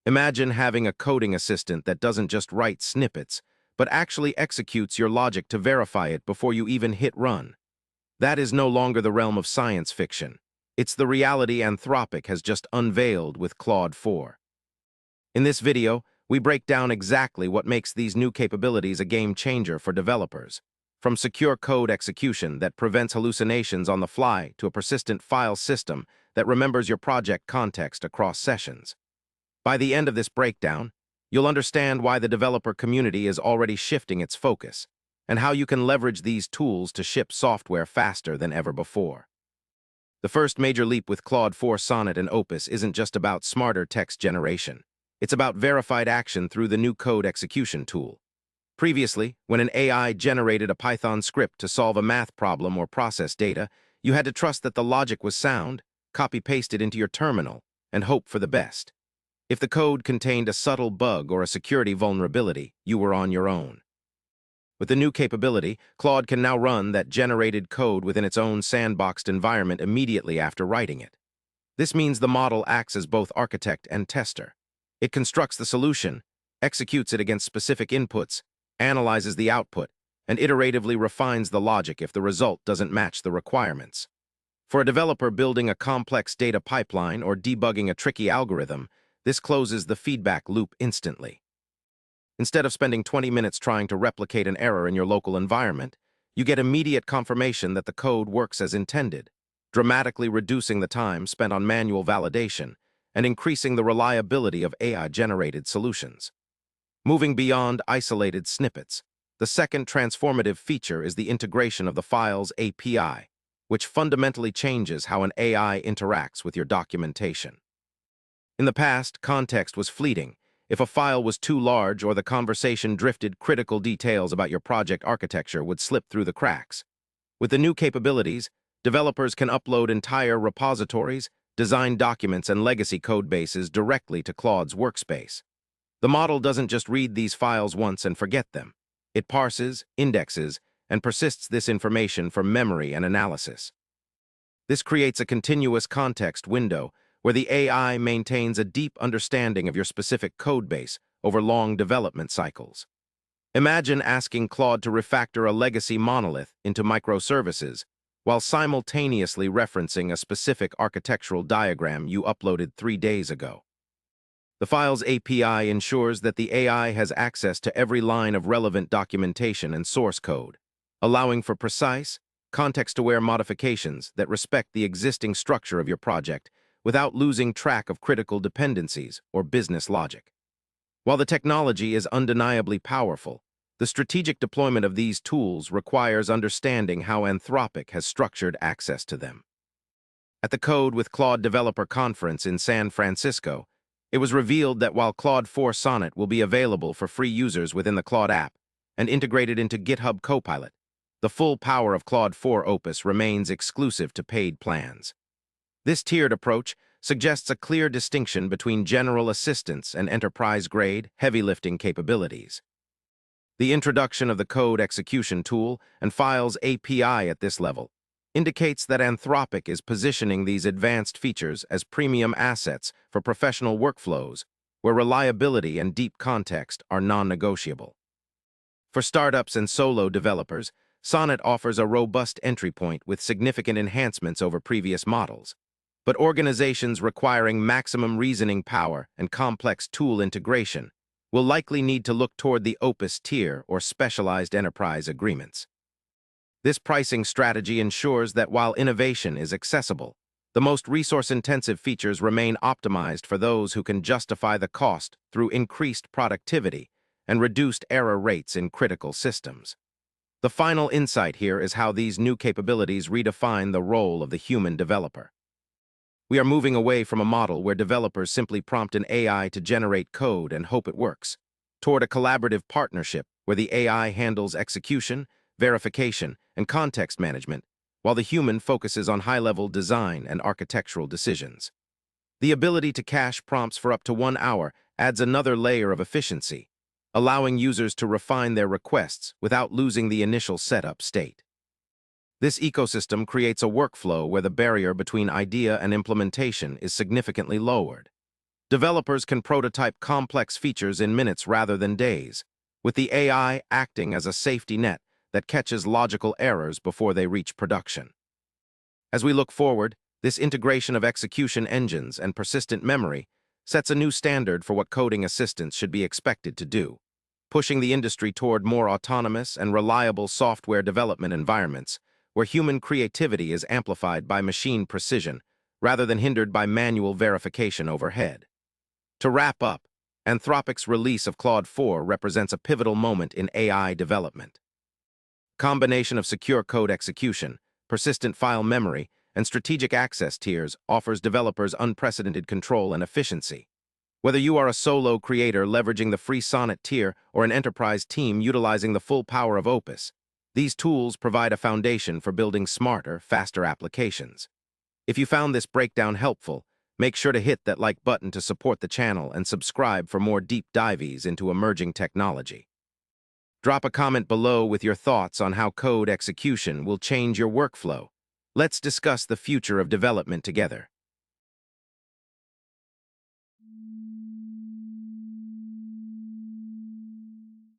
Imagine having a coding assistant that doesn't just write snippets, but actually executes your logic to verify it before you even hit run. That is no longer the realm of science fiction. It's the reality Anthropic has just unveiled with Claude 4. In this video, we break down exactly what makes these new capabilities a game changer for developers. From secure code execution that prevents hallucinations on the fly to a persistent file system that remembers your project context across sessions. By the end of this breakdown, you'll understand why the developer community is already shifting its focus, and how you can leverage these tools to ship software faster than ever before. The first major leap with Claude 4 Sonnet and Opus isn't just about smarter text generation. It's about verified action through the new code execution tool. Previously, when an AI generated a Python script to solve a math problem or process data, you had to trust that the logic was sound, copy-paste it into your terminal, and hope for the best. If the code contained a subtle bug or a security vulnerability, you were on your own. With the new capability, Claude can now run that generated code within its own sandboxed environment immediately after writing it. This means the model acts as both architect and tester. It constructs the solution, executes it against specific inputs, analyzes the output, and iteratively refines the logic if the result doesn't match the requirements. For a developer building a complex data pipeline or debugging a tricky algorithm, this closes the feedback loop instantly. Instead of spending 20 minutes trying to replicate an error in your local environment, you get immediate confirmation that the code works as intended, dramatically reducing the time spent on manual validation and increasing the reliability of AI-generated solutions. Moving beyond isolated snippets, the second transformative feature is the integration of the file's API, which fundamentally changes how an AI interacts with your documentation. In the past, context was fleeting. If a file was too large or the conversation drifted, critical details about your project architecture would slip through the cracks. With the new capabilities, developers can upload entire repositories, design documents, and legacy code bases directly to Claude's workspace. The model doesn't just read these files once and forget them. It parses, indexes, and persists this information for memory and analysis. This creates a continuous context window where the AI maintains a deep understanding of your specific code base over long development cycles. Imagine asking Claude to refactor a legacy monolith into microservices while simultaneously referencing a specific architectural diagram you uploaded 3 days ago. The file's API ensures that the AI has access to every line of relevant documentation and source code, allowing for precise, context-aware modifications that respect the existing structure of your project without losing track of critical dependencies or business logic. While the technology is undeniably powerful, the strategic deployment of these tools requires understanding how Anthropic has structured access to them. At the Code with Claude Developer Conference in San Francisco, it was revealed that while Claude 4 Sonnet will be available for free users within the Claude app and integrated into GitHub Copilot, the full power of Claude 4 Opus remains exclusive to paid plans. This tiered approach suggests a clear distinction between general assistance and enterprise-grade, heavy-lifting capabilities. The introduction of the code execution tool and Files API at this level indicates that Anthropic is positioning these advanced features as premium assets for professional workflows where reliability and deep context are non-negotiable. For startups and solo developers, Sonnet offers a robust entry point with significant enhancements over previous models. But organizations requiring maximum reasoning power and complex tool integration will likely need to look toward the Opus tier or specialized enterprise agreements. This pricing strategy ensures that while innovation is accessible, the most resource-intensive features remain optimized for those who can justify the cost through increased productivity and reduced error rates in critical systems. The final insight here is how these new capabilities redefine the role of the human developer. We are moving away from a model where developers simply prompt an AI to generate code and hope it works, toward a collaborative partnership where the AI handles execution, verification, and context management, while the human focuses on high-level design and architectural decisions. The ability to cache prompts for up to 1 hour adds another layer of efficiency, allowing users to refine their requests without losing the initial setup state. This ecosystem creates a workflow where the barrier between idea and implementation is significantly lowered. Developers can prototype complex features in minutes rather than days, with the AI acting as a safety net that catches logical errors before they reach production. As we look forward, this integration of execution engines and persistent memory sets a new standard for what coding assistants should be expected to do, pushing the industry toward more autonomous and reliable software development environments where human creativity is amplified by machine precision rather than hindered by manual verification overhead. To wrap up, Anthropic's release of Claude 4 represents a pivotal moment in AI development. Combination of secure code execution, persistent file memory, and strategic access tiers offers developers unprecedented control and efficiency. Whether you are a solo creator leveraging the free Sonnet tier or an enterprise team utilizing the full power of Opus, these tools provide a foundation for building smarter, faster applications. If you found this breakdown helpful, make sure to hit that like button to support the channel and subscribe for more deep dives into emerging technology. Drop a comment below with your thoughts on how code execution will change your workflow. Let's discuss the future of development together.